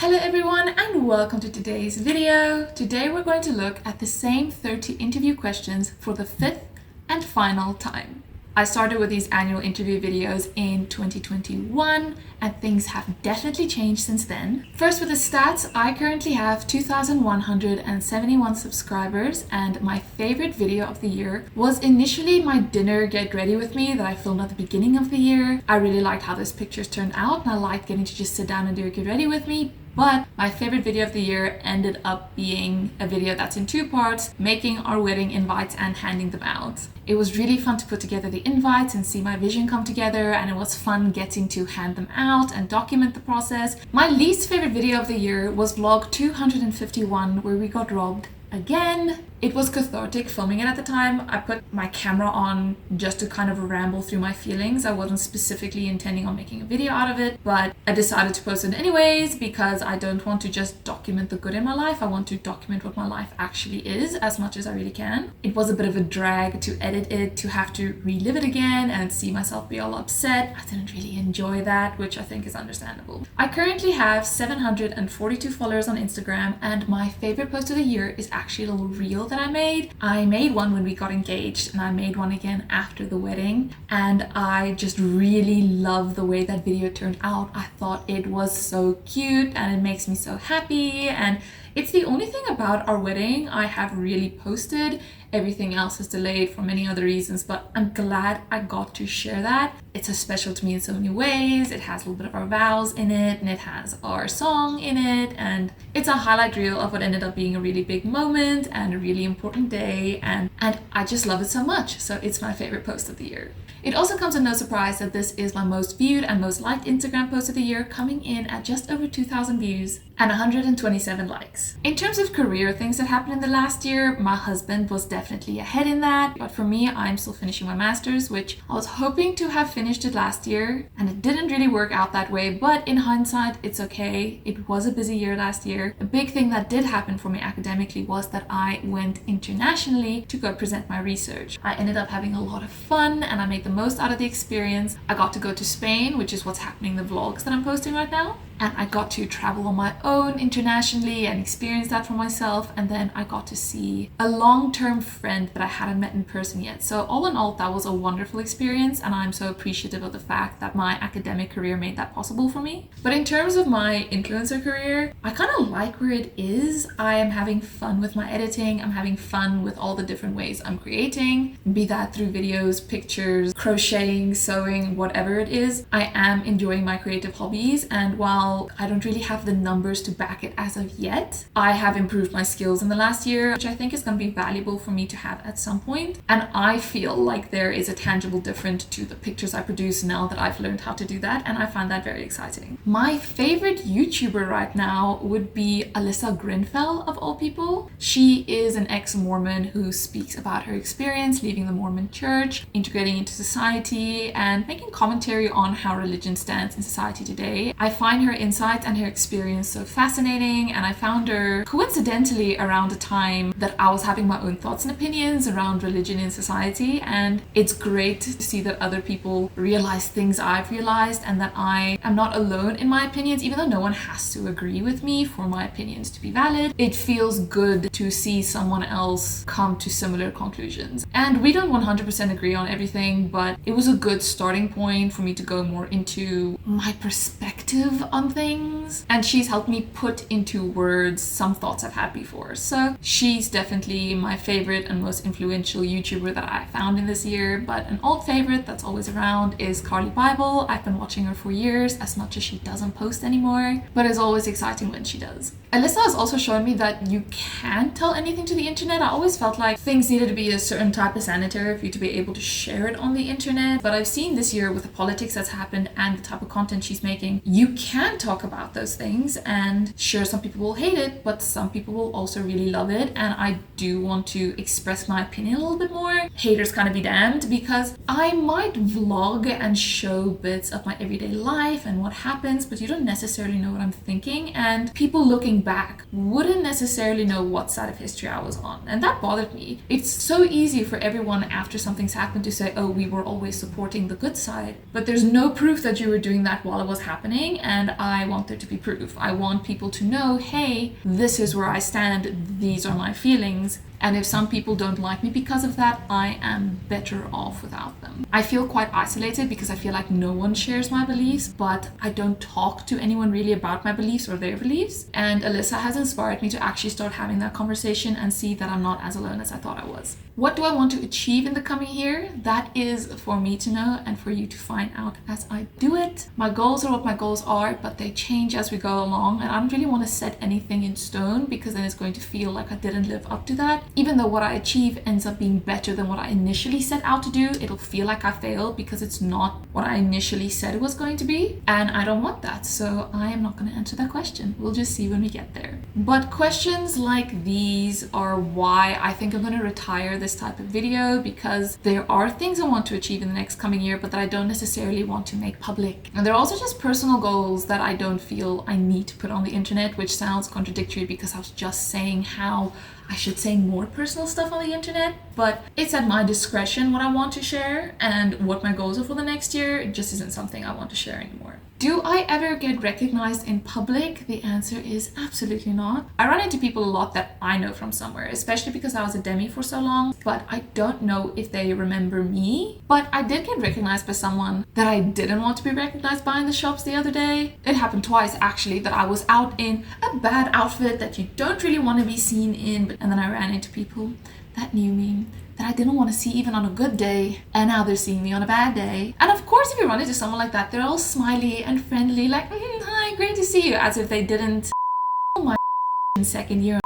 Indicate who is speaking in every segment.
Speaker 1: Hello everyone and welcome to today's video. Today we're going to look at the same 30 interview questions for the fifth and final time. I started with these annual interview videos in 2021 and things have definitely changed since then. First with the stats, I currently have 2,171 subscribers and my favorite video of the year was initially my dinner get ready with me that I filmed at the beginning of the year. I really liked how those pictures turned out and I liked getting to just sit down and do a get ready with me. But my favorite video of the year ended up being a video that's in two parts, making our wedding invites and handing them out. It was really fun to put together the invites and see my vision come together, and it was fun getting to hand them out and document the process. My least favorite video of the year was vlog 251, where we got robbed again. It was cathartic filming it at the time. I put my camera on just to kind of ramble through my feelings. I wasn't specifically intending on making a video out of it, but I decided to post it anyways because I don't want to just document the good in my life. I want to document what my life actually is as much as I really can. It was a bit of a drag to edit it, to have to relive it again and see myself be all upset. I didn't really enjoy that, which I think is understandable. I currently have 742 followers on Instagram, and my favorite post of the year is actually a little reel that I made. I made one when we got engaged and I made one again after the wedding, and I just really love the way that video turned out. I thought it was so cute and it makes me so happy, and it's the only thing about our wedding I have really posted. Everything else is delayed for many other reasons, but I'm glad I got to share that. It's so special to me in so many ways. It has a little bit of our vows in it, and it has our song in it, and it's a highlight reel of what ended up being a really big moment and a really important day, and I just love it so much. So it's my favorite post of the year. It also comes as no surprise that this is my most viewed and most liked Instagram post of the year, coming in at just over 2,000 views and 127 likes. In terms of career things that happened in the last year, my husband was definitely ahead in that. But for me, I'm still finishing my master's, which I was hoping to have finished it last year, and it didn't really work out that way. But in hindsight, it's okay. It was a busy year last year. A big thing that did happen for me academically was that I went internationally to go present my research. I ended up having a lot of fun and I made the most out of the experience. I got to go to Spain, which is what's happening in the vlogs that I'm posting right now. And I got to travel on my own internationally and experience that for myself. And then I got to see a long-term friend that I hadn't met in person yet. So all in all, that was a wonderful experience. And I'm so appreciative of the fact that my academic career made that possible for me. But in terms of my influencer career, I kind of like where it is. I am having fun with my editing. I'm having fun with all the different ways I'm creating, be that through videos, pictures, crocheting, sewing, whatever it is. I am enjoying my creative hobbies. And while I don't really have the numbers to back it as of yet, I have improved my skills in the last year, which I think is going to be valuable for me to have at some point. And I feel like there is a tangible difference to the pictures I produce now that I've learned how to do that, and I find that very exciting. My favorite YouTuber right now would be Alyssa Grinfell, of all people. She is an ex-Mormon who speaks about her experience leaving the Mormon church, integrating into society, and making commentary on how religion stands in society today. I find her insight and her experience so fascinating, and I found her coincidentally around the time that I was having my own thoughts and opinions around religion in society, and it's great to see that other people realize things I've realized and that I am not alone in my opinions, even though no one has to agree with me for my opinions to be valid. It feels good to see someone else come to similar conclusions, and we don't 100% agree on everything, but it was a good starting point for me to go more into my perspective on things, and she's helped me put into words some thoughts I've had before. So she's definitely my favorite and most influential YouTuber that I found in this year. But an old favorite that's always around is Carly Bible. I've been watching her for years, as much as she doesn't post anymore, but it's always exciting when she does. Alyssa has also shown me that you can't tell anything to the internet. I always felt like things needed to be a certain type of sanitary for you to be able to share it on the internet, but I've seen this year with the politics that's happened and the type of content she's making, you can talk about those things, and sure, some people will hate it, but some people will also really love it, and I do want to express my opinion a little bit more. Haters kind of be damned, because I might vlog and show bits of my everyday life and what happens, but you don't necessarily know what I'm thinking, and people looking back wouldn't necessarily know what side of history I was on, and that bothered me. It's so easy for everyone after something's happened to say, oh, we were always supporting the good side, but there's no proof that you were doing that while it was happening, and I want there to be proof. I want people to know, hey, this is where I stand, these are my feelings. And if some people don't like me because of that, I am better off without them. I feel quite isolated because I feel like no one shares my beliefs, but I don't talk to anyone really about my beliefs or their beliefs. And Alyssa has inspired me to actually start having that conversation and see that I'm not as alone as I thought I was. What do I want to achieve in the coming year? That is for me to know and for you to find out as I do it. My goals are what my goals are, but they change as we go along. And I don't really want to set anything in stone because then it's going to feel like I didn't live up to that. Even though what I achieve ends up being better than what I initially set out to do, it'll feel like I failed because it's not what I initially said it was going to be. And I don't want that. So I am not going to answer that question. We'll just see when we get there. But questions like these are why I think I'm going to retire this type of video, because there are things I want to achieve in the next coming year, but that I don't necessarily want to make public. And they're also just personal goals that I don't feel I need to put on the internet, which sounds contradictory because I was just saying how I should say more personal stuff on the internet, but it's at my discretion what I want to share, and what my goals are for the next year, it just isn't something I want to share anymore. Do I ever get recognized in public? The answer is absolutely not. I run into people a lot that I know from somewhere, especially because I was a demi for so long, but I don't know if they remember me. But I did get recognized by someone that I didn't want to be recognized by in the shops the other day. It happened twice actually, that I was out in a bad outfit that you don't really want to be seen in, and then I ran into people that knew me, that I didn't want to see even on a good day, and now they're seeing me on a bad day. And of course, if you run into someone like that, they're all smiley and friendly, like, hi, great to see you, as if they didn't my second year,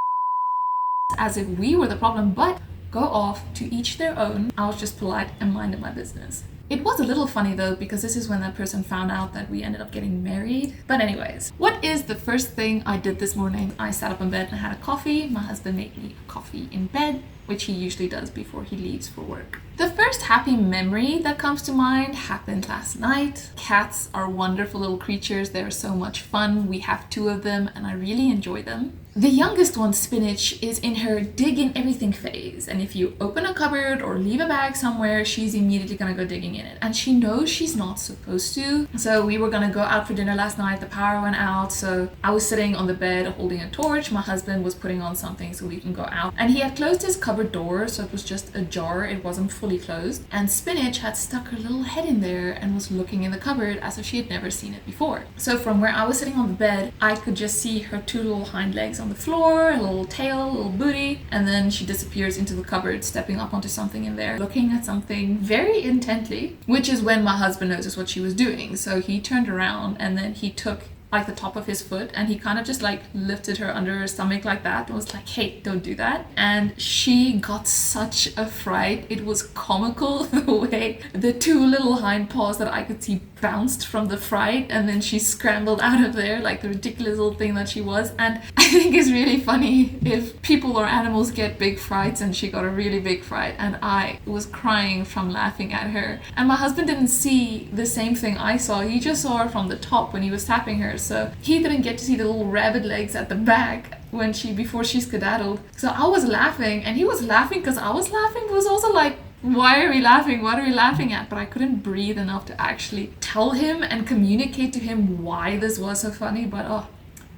Speaker 1: as if we were the problem. But go off, to each their own. I was just polite and minded my business. It was a little funny though, because this is when that person found out that we ended up getting married. But anyways, what is the first thing I did this morning? I sat up in bed and had a coffee. My husband made me a coffee in bed, which he usually does before he leaves for work. The first happy memory that comes to mind happened last night. Cats are wonderful little creatures. They're so much fun. We have 2 of them and I really enjoy them. The youngest one, Spinach, is in her dig in everything phase. And if you open a cupboard or leave a bag somewhere, she's immediately gonna go digging in it. And she knows she's not supposed to. So we were gonna go out for dinner last night. The power went out. So I was sitting on the bed holding a torch. My husband was putting on something so we can go out. And he had closed his cupboard door, so it was just ajar. It wasn't fully closed. And Spinach had stuck her little head in there and was looking in the cupboard as if she had never seen it before. So from where I was sitting on the bed, I could just see her 2 little hind legs on the floor, a little tail, a little booty, and then she disappears into the cupboard, stepping up onto something in there, looking at something very intently, which is when my husband noticed what she was doing. So he turned around and then he took like the top of his foot and he kind of just like lifted her under her stomach like that and was like, hey, don't do that. And she got such a fright. It was comical the way the 2 little hind paws that I could see bounced from the fright, and then she scrambled out of there like the ridiculous little thing that she was. And I think it's really funny if people or animals get big frights, and she got a really big fright and I was crying from laughing at her. And my husband didn't see the same thing I saw. He just saw her from the top when he was tapping her, so he didn't get to see the little rabbit legs at the back before she skedaddled. So I was laughing and he was laughing because I was laughing, but was also like, why are we laughing? What are we laughing at? But I couldn't breathe enough to actually tell him and communicate to him why this was so funny. But oh,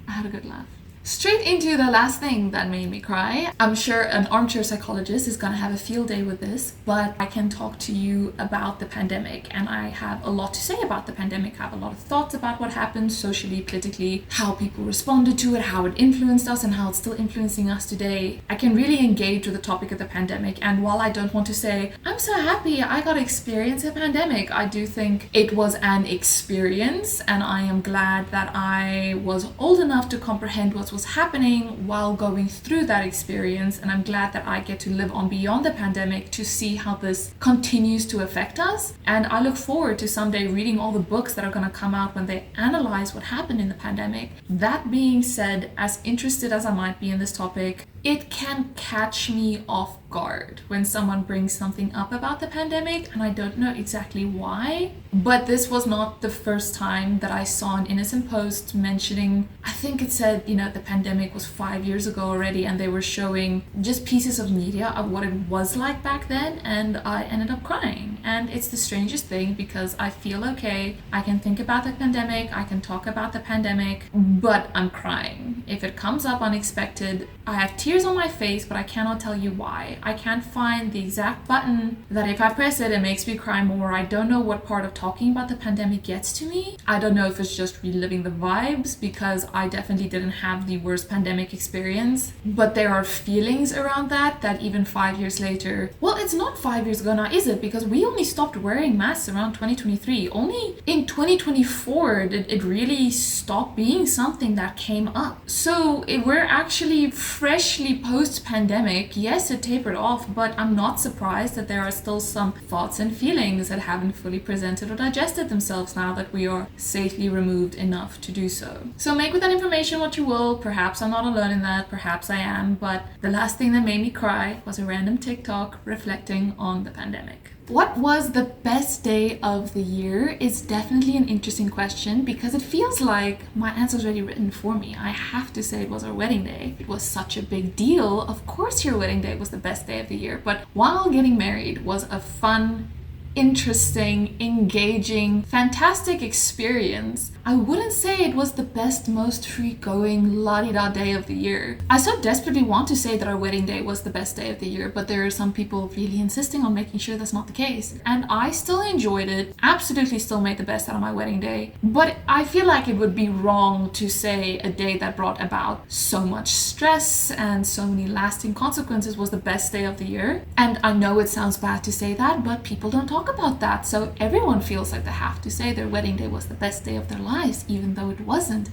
Speaker 1: I had a good laugh. Straight into the last thing that made me cry. I'm sure an armchair psychologist is gonna have a field day with this, but I can talk to you about the pandemic, and I have a lot to say about the pandemic. I have a lot of thoughts about what happened socially, politically, how people responded to it, how it influenced us, and how it's still influencing us today. I can really engage with the topic of the pandemic, and while I don't want to say, I'm so happy I got to experience a pandemic, I do think it was an experience, and I am glad that I was old enough to comprehend what was happening while going through that experience, and I'm glad that I get to live on beyond the pandemic to see how this continues to affect us. And I look forward to someday reading all the books that are going to come out when they analyze what happened in the pandemic. That being said, as interested as I might be in this topic, it can catch me off guard when someone brings something up about the pandemic and I don't know exactly why. But this was not the first time that I saw an innocent post mentioning, I think it said, the pandemic was 5 years ago already, and they were showing just pieces of media of what it was like back then, and I ended up crying. And it's the strangest thing because I feel okay. I can think about the pandemic, I can talk about the pandemic, but I'm crying. If it comes up unexpected, I have tears on my face, but I cannot tell you why. I can't find the exact button that if I press it, it makes me cry more. I don't know what part of talking about the pandemic gets to me. I don't know if it's just reliving the vibes, because I definitely didn't have the worst pandemic experience. But there are feelings around that even 5 years later, well, it's not 5 years ago now, is it? Because we only stopped wearing masks around 2023. Only in 2024 did it really stop being something that came up. So we're actually freshly post-pandemic. Yes, it tapered off, but I'm not surprised that there are still some thoughts and feelings that haven't fully presented or digested themselves now that we are safely removed enough to do so. So make with that information what you will. Perhaps I'm not alone in that, perhaps I am, but the last thing that made me cry was a random TikTok reflecting on the pandemic. What was the best day of the year is definitely an interesting question, because it feels like my answer's already written for me. I have to say it was our wedding day. It was such a big deal. Of course your wedding day was the best day of the year, but while getting married was a fun, interesting, engaging, fantastic experience, I wouldn't say it was the best, most free-going, la-di-da day of the year. I so desperately want to say that our wedding day was the best day of the year, but there are some people really insisting on making sure that's not the case. And I still enjoyed it, absolutely still made the best out of my wedding day, but I feel like it would be wrong to say a day that brought about so much stress and so many lasting consequences was the best day of the year. And I know it sounds bad to say that, but people don't talk about that, so everyone feels like they have to say their wedding day was the best day of their lives, even though it wasn't.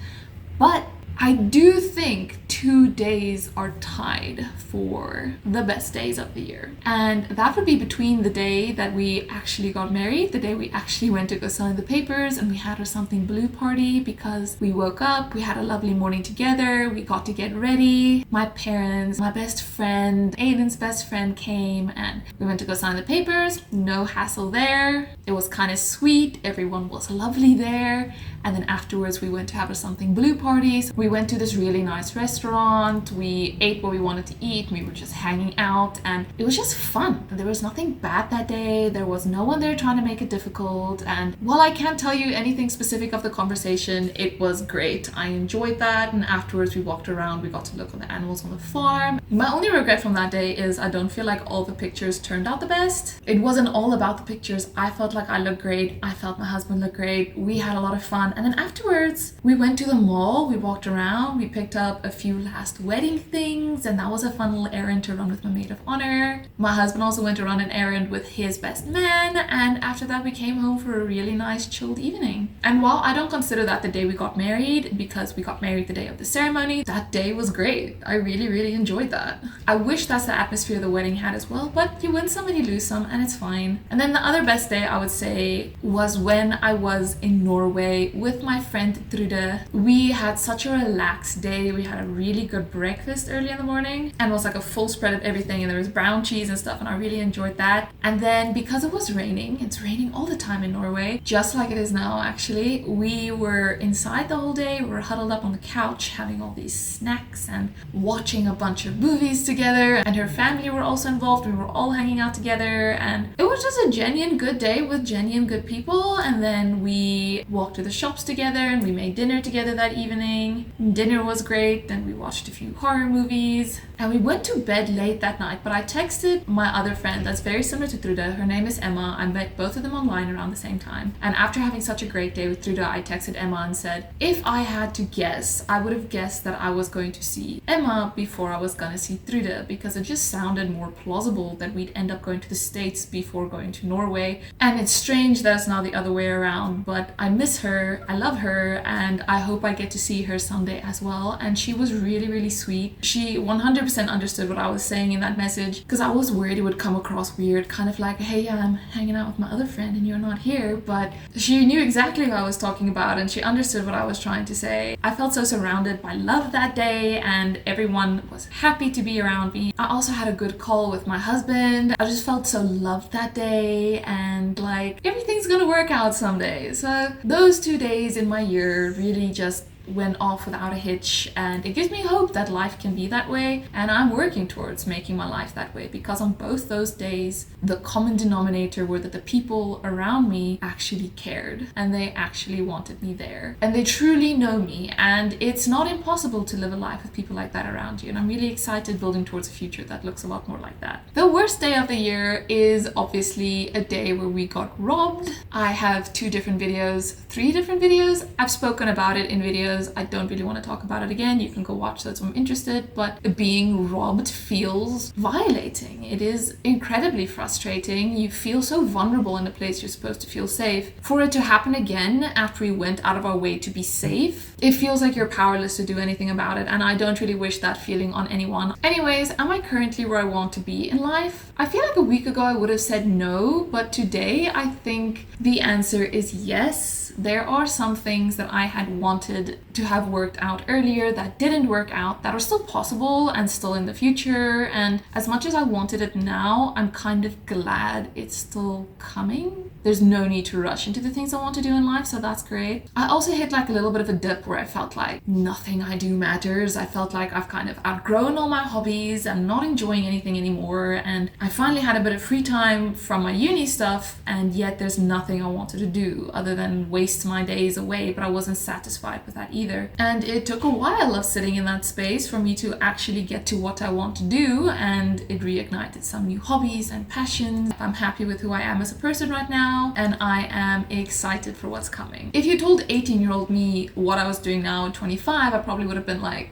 Speaker 1: But I do think 2 days are tied for the best days of the year. And that would be between the day that we actually got married, the day we actually went to go sign the papers, and we had our something blue party because we woke up, we had a lovely morning together, we got to get ready. My parents, my best friend, Aiden's best friend came, and we went to go sign the papers. No hassle there. It was kind of sweet. Everyone was lovely there. And then afterwards we went to have a something blue party. So we went to this really nice restaurant. We ate what we wanted to eat. We were just hanging out and it was just fun. There was nothing bad that day. There was no one there trying to make it difficult. And while I can't tell you anything specific of the conversation, it was great. I enjoyed that. And afterwards we walked around. We got to look at the animals on the farm. My only regret from that day is I don't feel like all the pictures turned out the best. It wasn't all about the pictures. I felt like I looked great. I felt my husband looked great. We had a lot of fun. And then afterwards, we went to the mall, we walked around, we picked up a few last wedding things, and that was a fun little errand to run with my maid of honor. My husband also went to run an errand with his best man, and after that we came home for a really nice chilled evening. And while I don't consider that the day we got married, because we got married the day of the ceremony, that day was great. I really enjoyed that. I wish that's the atmosphere the wedding had as well, but you win some and you lose some, and it's fine. And then the other best day I would say was when I was in Norway with my friend Trude. We had such a relaxed day. We had a really good breakfast early in the morning and it was like a full spread of everything, and there was brown cheese and stuff, and I really enjoyed that. And then because it was raining, it's raining all the time in Norway, just like it is now actually, we were inside the whole day. We were huddled up on the couch having all these snacks and watching a bunch of movies together, and her family were also involved. We were all hanging out together and it was just a genuine good day with genuine good people. And then we walked to the shops together and we made dinner together that evening. Dinner was great. Then we watched a few horror movies and we went to bed late that night. But I texted my other friend that's very similar to Trude. Her name is Emma. I met both of them online around the same time. And after having such a great day with Trude, I texted Emma and said, if I had to guess, I would have guessed that I was going to see Emma before I was going to see Trude, because it just sounded more plausible that we'd end up going to the States before going to Norway. And it's strange that it's now the other way around, but I miss her. I love her, and I hope I get to see her someday as well. And she was really sweet. She 100% understood what I was saying in that message, because I was worried it would come across weird, kind of like, hey, I'm hanging out with my other friend and you're not here. But she knew exactly what I was talking about and she understood what I was trying to say. I felt so surrounded by love that day and everyone was happy to be around me. I also had a good call with my husband. I just felt so loved that day and like everything's gonna work out someday. So those 2 days in my year really just went off without a hitch, and it gives me hope that life can be that way, and I'm working towards making my life that way, because on both those days the common denominator were that the people around me actually cared and they actually wanted me there and they truly know me, and it's not impossible to live a life with people like that around you, and I'm really excited building towards a future that looks a lot more like that. The worst day of the year is obviously a day where we got robbed. I have 3 different videos. I've spoken about it in videos. I don't really want to talk about it again. You can go watch those if I'm interested, but being robbed feels violating. It is incredibly frustrating. You feel so vulnerable in a place you're supposed to feel safe. For it to happen again after we went out of our way to be safe, it feels like you're powerless to do anything about it, and I don't really wish that feeling on anyone. Anyways, am I currently where I want to be in life? I feel like a week ago I would have said no, but today I think the answer is yes. There are some things that I had wanted to have worked out earlier that didn't work out, that are still possible and still in the future, and as much as I wanted it now, I'm kind of glad it's still coming. There's no need to rush into the things I want to do in life, so that's great. I also hit like a little bit of a dip where I felt like nothing I do matters. I felt like I've kind of outgrown all my hobbies. I'm not enjoying anything anymore, and I finally had a bit of free time from my uni stuff, and yet there's nothing I wanted to do other than waste my days away, but I wasn't satisfied with that either. And it took a while of sitting in that space for me to actually get to what I want to do, and it reignited some new hobbies and passions. I'm happy with who I am as a person right now, and I am excited for what's coming. If you told 18-year-old me what I was doing now at 25, I probably would have been like,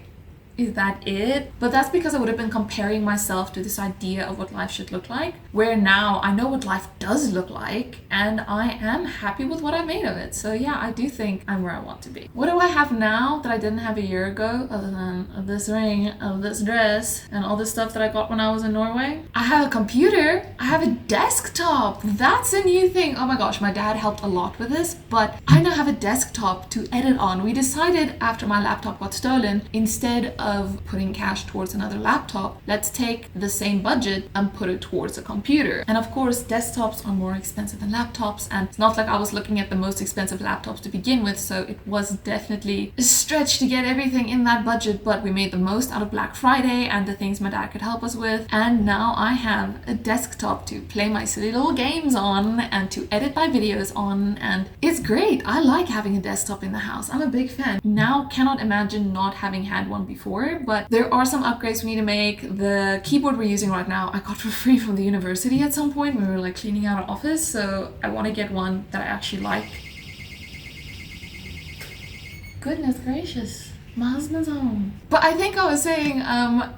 Speaker 1: is that it? But that's because I would have been comparing myself to this idea of what life should look like, where now I know what life does look like and I am happy with what I made of it. So yeah, I do think I'm where I want to be. What do I have now that I didn't have a year ago, other than this ring, this dress, and all this stuff that I got when I was in Norway? I have a computer. I have a desktop. That's a new thing. Oh my gosh, my dad helped a lot with this, but I now have a desktop to edit on. We decided after my laptop got stolen, instead of putting cash towards another laptop, let's take the same budget and put it towards a computer. And of course, desktops are more expensive than laptops, and it's not like I was looking at the most expensive laptops to begin with, so it was definitely a stretch to get everything in that budget, but we made the most out of Black Friday and the things my dad could help us with, and now I have a desktop to play my silly little games on and to edit my videos on, and it's great. I like having a desktop in the house. I'm a big fan. Now cannot imagine not having had one before, but there are some upgrades we need to make. The keyboard we're using right now I got for free from the university at some point when we were like cleaning out our office, so I want to get one that I actually like. Goodness gracious, my husband's home. But I think I was saying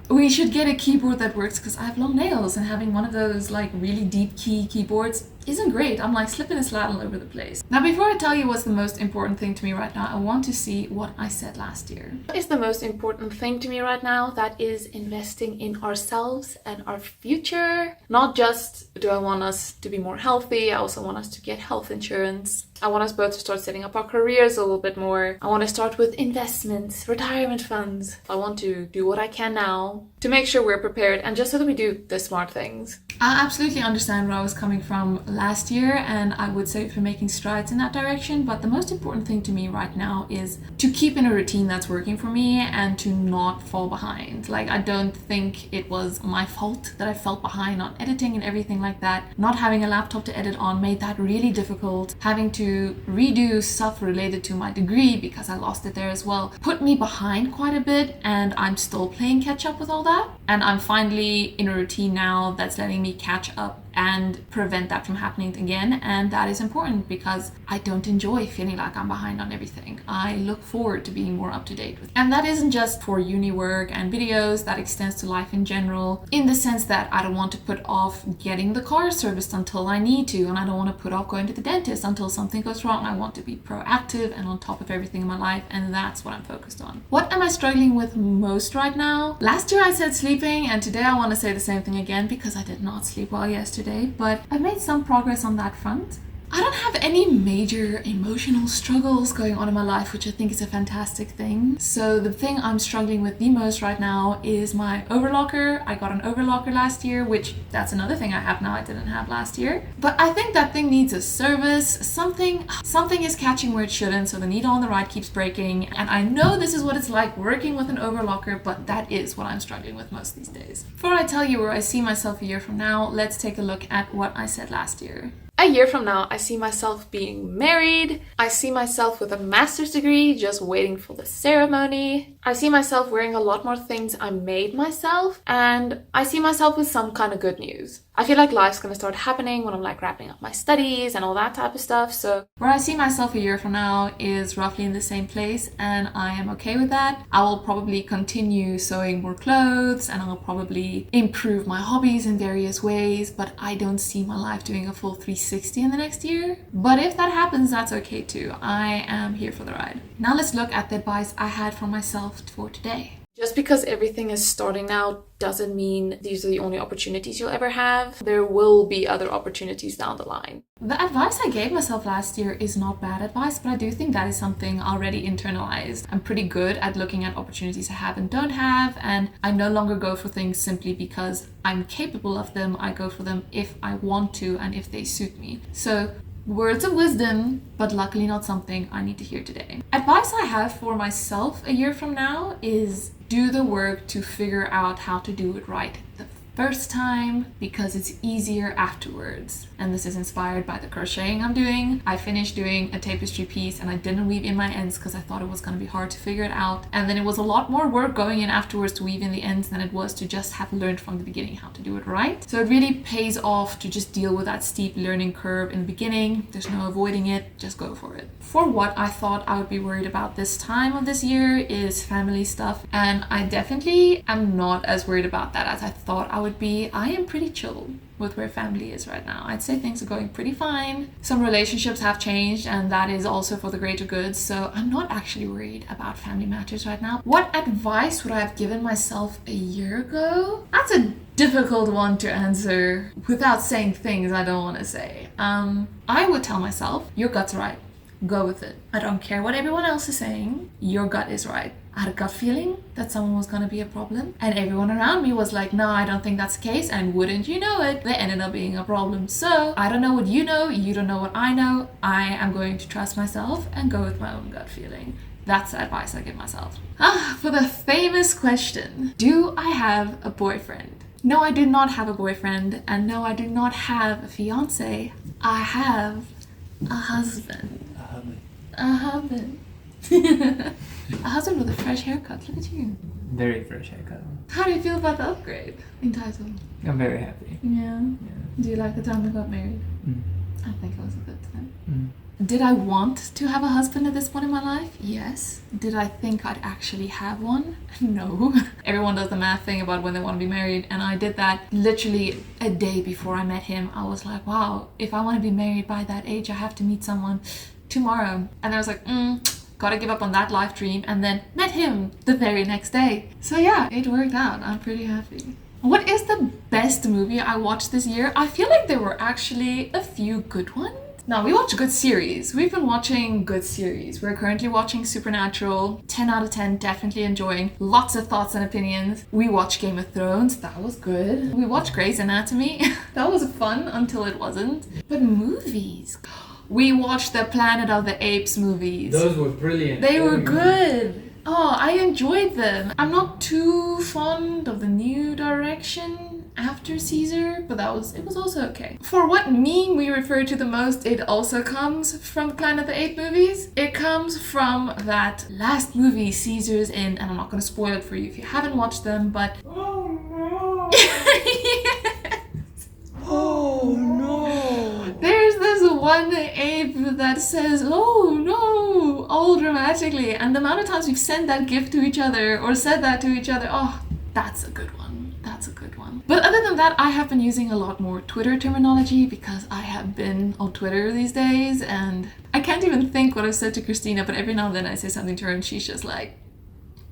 Speaker 1: we should get a keyboard that works, because I have long nails and having one of those like really deep keyboards isn't great. I'm like slipping and sliding all over the place. Now, before I tell you what's the most important thing to me right now, I want to see what I said last year. What is the most important thing to me right now? That is investing in ourselves and our future. Not just do I want us to be more healthy, I also want us to get health insurance. I want us both to start setting up our careers a little bit more. I want to start with investments, retirement funds. I want to do what I can now to make sure we're prepared, and just so that we do the smart things. I absolutely understand where I was coming from last year, and I would say for making strides in that direction, but the most important thing to me right now is to keep in a routine that's working for me and to not fall behind. Like, I don't think it was my fault that I fell behind on editing and everything like that. Not having a laptop to edit on made that really difficult. Having to redo stuff related to my degree, because I lost it there as well, put me behind quite a bit, and I'm still playing catch up with all that. And I'm finally in a routine now that's letting me catch up and prevent that from happening again, and that is important because I don't enjoy feeling like I'm behind on everything. I look forward to being more up to date with. And that isn't just for uni work and videos, that extends to life in general, in the sense that I don't want to put off getting the car serviced until I need to, and I don't want to put off going to the dentist until something goes wrong. I want to be proactive and on top of everything in my life, and that's what I'm focused on. What am I struggling with most right now? Last year I said sleeping, and today I want to say the same thing again because I did not sleep well yesterday, but I've made some progress on that front. I don't have any major emotional struggles going on in my life, which I think is a fantastic thing. So the thing I'm struggling with the most right now is my overlocker. I got an overlocker last year, which that's another thing I have now I didn't have last year. But I think that thing needs a service. Something is catching where it shouldn't, so the needle on the right keeps breaking. And I know this is what it's like working with an overlocker, but that is what I'm struggling with most these days. Before I tell you where I see myself a year from now, let's take a look at what I said last year. A year from now, I see myself being married. I see myself with a master's degree, just waiting for the ceremony. I see myself wearing a lot more things I made myself. And I see myself with some kind of good news. I feel like life's gonna start happening when I'm like wrapping up my studies and all that type of stuff. So where I see myself a year from now is roughly in the same place, and I am okay with that. I will probably continue sewing more clothes, and I'll probably improve my hobbies in various ways, but I don't see my life doing a full 360 in the next year. But if that happens, that's okay too. I am here for the ride. Now let's look at the advice I had for myself for today. Just because everything is starting now doesn't mean these are the only opportunities you'll ever have. There will be other opportunities down the line. The advice I gave myself last year is not bad advice, but I do think that is something already internalized. I'm pretty good at looking at opportunities I have and don't have, and I no longer go for things simply because I'm capable of them. I go for them if I want to and if they suit me. So words of wisdom, but luckily not something I need to hear today. Advice I have for myself a year from now is do the work to figure out how to do it right the first time, because it's easier afterwards. And this is inspired by the crocheting I'm doing. I finished doing a tapestry piece and I didn't weave in my ends because I thought it was going to be hard to figure it out. And then it was a lot more work going in afterwards to weave in the ends than it was to just have learned from the beginning how to do it right. So it really pays off to just deal with that steep learning curve in the beginning. There's no avoiding it, just go for it. For what I thought I would be worried about this time of this year is family stuff. And I definitely am not as worried about that as I thought I would be. I am pretty chill with where family is right now. I'd say things are going pretty fine. Some relationships have changed, and that is also for the greater good. So I'm not actually worried about family matters right now. What advice would I have given myself a year ago? That's a difficult one to answer without saying things I don't want to say. I would tell myself, your gut's right. Go with it. I don't care what everyone else is saying. Your gut is right. I had a gut feeling that someone was going to be a problem, and everyone around me was like, no, I don't think that's the case, and wouldn't you know it, they ended up being a problem. So I don't know what you know, you don't know what I know. I am going to trust myself and go with my own gut feeling. That's the advice I give myself. For the famous question, do I have a boyfriend? No, I do not have a boyfriend, and no, I do not have a fiance. I have a husband. A husband. A husband with a fresh haircut. Look at you.
Speaker 2: Very fresh haircut.
Speaker 1: How do you feel about the upgrade in title?
Speaker 2: I'm very happy.
Speaker 1: Yeah.
Speaker 2: Yeah.
Speaker 1: Do you like the time we got married?
Speaker 2: Mm.
Speaker 1: I think it was a good time.
Speaker 2: Mm.
Speaker 1: Did I want to have a husband at this point in my life? Yes. Did I think I'd actually have one? No. Everyone does the math thing about when they want to be married, and I did that literally a day before I met him. I was like, wow, if I want to be married by that age, I have to meet someone tomorrow. And I was like, gotta give up on that life dream, and then met him the very next day. So yeah, it worked out. I'm pretty happy. What is the best movie I watched this year? I feel like there were actually a few good ones. Now, we watch good series. We've been watching good series. We're currently watching Supernatural. 10 out of 10, definitely enjoying. Lots of thoughts and opinions. We watched Game of Thrones. That was good. We watched Grey's Anatomy. That was fun until it wasn't. But movies... We watched the Planet of the Apes movies.
Speaker 2: Those were brilliant.
Speaker 1: They were good. Oh, I enjoyed them. I'm not too fond of the new direction after Caesar, but it was also okay. For what meme we refer to the most, it also comes from the Planet of the Apes movies. It comes from that last movie Caesar's in, and I'm not going to spoil it for you if you haven't watched them, but...
Speaker 2: Oh no!
Speaker 1: Yes.
Speaker 2: Oh no!
Speaker 1: There's this one ape that says, oh no, all dramatically. And the amount of times we've sent that gift to each other or said that to each other, oh, that's a good one. That's a good one. But other than that, I have been using a lot more Twitter terminology because I have been on Twitter these days, and I can't even think what I've said to Christina, but every now and then I say something to her and she's just like,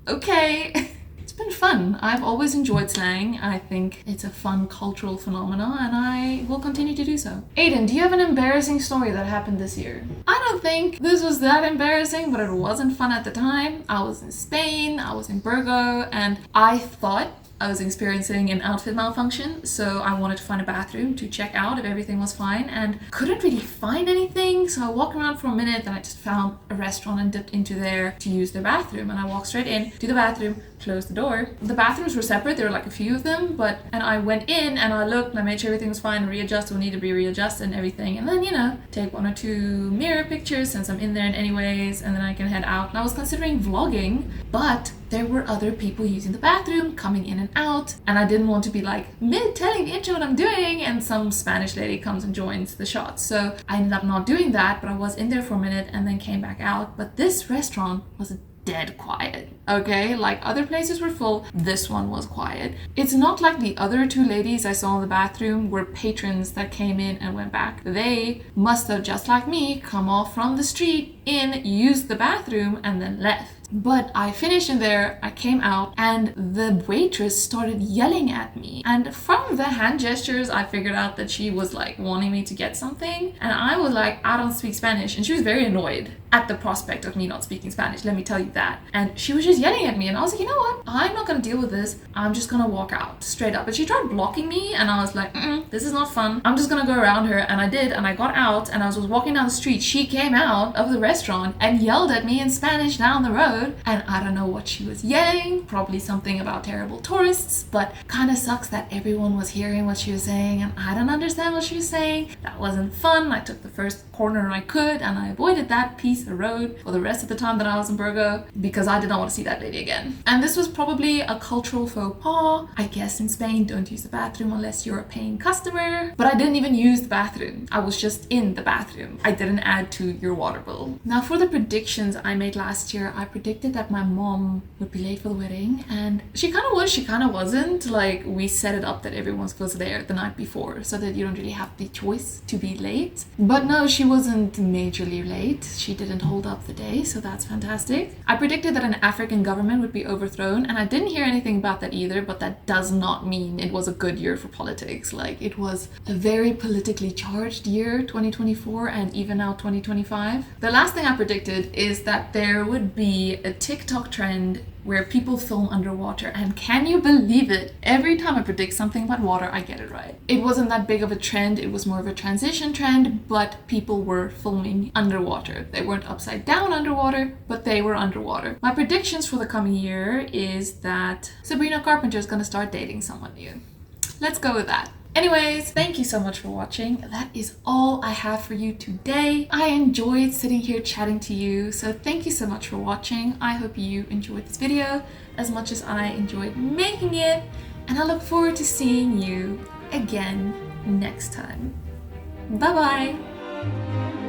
Speaker 1: okay. It's been been fun. I've always enjoyed slang. I think it's a fun cultural phenomenon and I will continue to do so. Aiden, do you have an embarrassing story that happened this year? I don't think this was that embarrassing, but it wasn't fun at the time. I was in Spain, I was in Burgo, and I thought I was experiencing an outfit malfunction, so I wanted to find a bathroom to check out if everything was fine and couldn't really find anything. So I walked around for a minute and I just found a restaurant and dipped into there to use their bathroom, and I walked straight in to the bathroom, closed the door. The bathrooms were separate, there were like a few of them, and I went in and I looked and I made sure everything was fine, readjusted what needed to be readjusted and everything, and then take 1 or 2 mirror pictures since I'm in there anyways, and then I can head out. And I was considering vlogging, but there were other people using the bathroom, coming in and out, and I didn't want to be like mid-telling the intro what I'm doing and some Spanish lady comes and joins the shot. So I ended up not doing that, but I was in there for a minute and then came back out. But this restaurant was dead quiet, okay? Like other places were full, this one was quiet. It's not like the other 2 ladies I saw in the bathroom were patrons that came in and went back. They must have, just like me, come off from the street in, used the bathroom, and then left. But I finished in there, I came out, and the waitress started yelling at me. And from the hand gestures, I figured out that she was like wanting me to get something. And I was like, I don't speak Spanish. And she was very annoyed at the prospect of me not speaking Spanish, let me tell you that. And she was just yelling at me, and I was like, you know what? I'm not gonna deal with this. I'm just gonna walk out straight up. And she tried blocking me, and I was like, this is not fun. I'm just gonna go around her. And I did, and I got out, and I was walking down the street. She came out of the restaurant and yelled at me in Spanish down the road. And I don't know what she was yelling, probably something about terrible tourists, but kind of sucks that everyone was hearing what she was saying and I don't understand what she was saying. That wasn't fun. I took the first corner I could and I avoided that piece of road for the rest of the time that I was in Burgo because I did not want to see that lady again. And this was probably a cultural faux pas. I guess in Spain, don't use the bathroom unless you're a paying customer. But I didn't even use the bathroom. I was just in the bathroom. I didn't add to your water bill. Now for the predictions I made last year, I predicted that my mom would be late for the wedding, and she kind of was, she kind of wasn't. Like, we set it up that everyone was there the night before so that you don't really have the choice to be late. But no, she wasn't majorly late. She didn't hold up the day, so that's fantastic. I predicted that an African government would be overthrown, and I didn't hear anything about that either, but that does not mean it was a good year for politics. Like, it was a very politically charged year, 2024, and even now 2025. The last thing I predicted is that there would be a TikTok trend where people film underwater, and can you believe it? Every time I predict something about water, I get it right. It wasn't that big of a trend, it was more of a transition trend, but people were filming underwater. They weren't upside down underwater, but they were underwater. My predictions for the coming year is that Sabrina Carpenter is gonna start dating someone new. Let's go with that. Anyways, thank you so much for watching. That is all I have for you today. I enjoyed sitting here chatting to you, so thank you so much for watching. I hope you enjoyed this video as much as I enjoyed making it, and I look forward to seeing you again next time. Bye bye!